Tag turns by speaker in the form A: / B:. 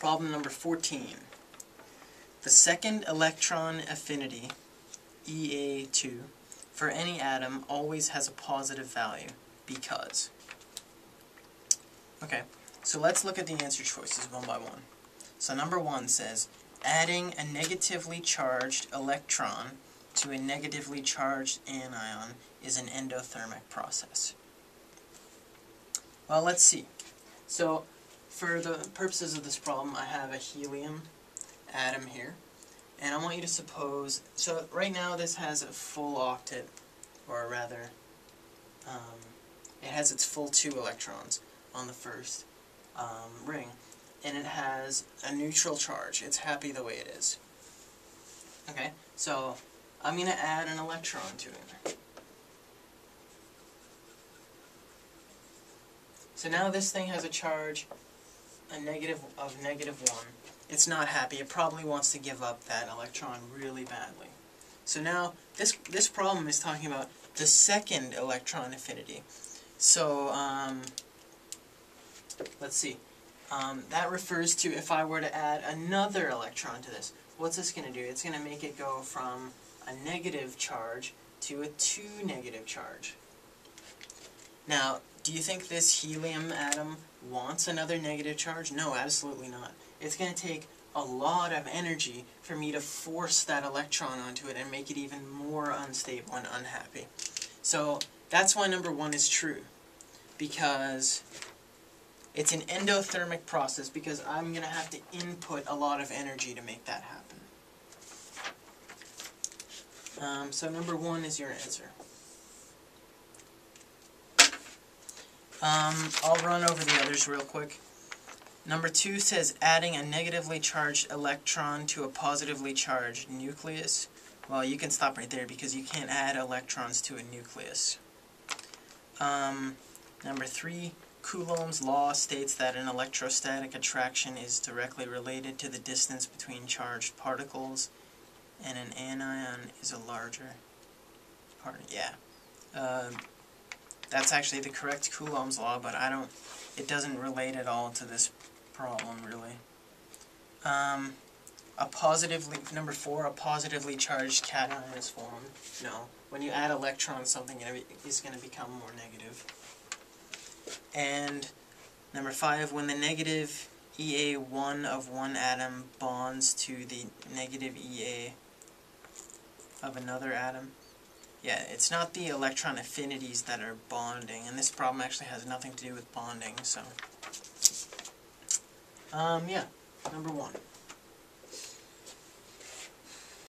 A: Problem number 14. The second electron affinity, Ea2, for any atom always has a positive value, because. Okay, so let's look at the answer choices one by one. So number 1 says, adding a negatively charged electron to a negatively charged anion is an endothermic process. Well, let's see. So, for the purposes of this problem, I have a helium atom here, and I want you to suppose, so right now this has a full octet, or rather, it has its full 2 electrons on the first ring, and it has a neutral charge. It's happy the way it is. Okay, so I'm going to add an electron to it. So now this thing has a charge of -1. It's not happy. It probably wants to give up that electron really badly. So now this problem is talking about the second electron affinity. So let's see. That refers to if I were to add another electron to this. What's this going to do? It's going to make it go from a negative charge to a 2 negative charge. Now, do you think this helium atom wants another negative charge? No, absolutely not. It's going to take a lot of energy for me to force that electron onto it and make it even more unstable and unhappy. So that's why number 1 is true, because it's an endothermic process, because I'm going to have to input a lot of energy to make that happen. So number 1 is your answer. I'll run over the others real quick. Number 2 says adding a negatively charged electron to a positively charged nucleus. Well, you can stop right there because you can't add electrons to a nucleus. Number 3, Coulomb's law states that an electrostatic attraction is directly related to the distance between charged particles, and an anion is a larger particle. Yeah. That's actually the correct Coulomb's law, but it doesn't relate at all to this problem, really. Number 4, a positively charged cation is formed. No. When you add electrons, something is going to become more negative. And number 5, when the negative Ea1 of one atom bonds to the negative Ea of another atom. Yeah, it's not the electron affinities that are bonding, and this problem actually has nothing to do with bonding, so. Yeah, number 1.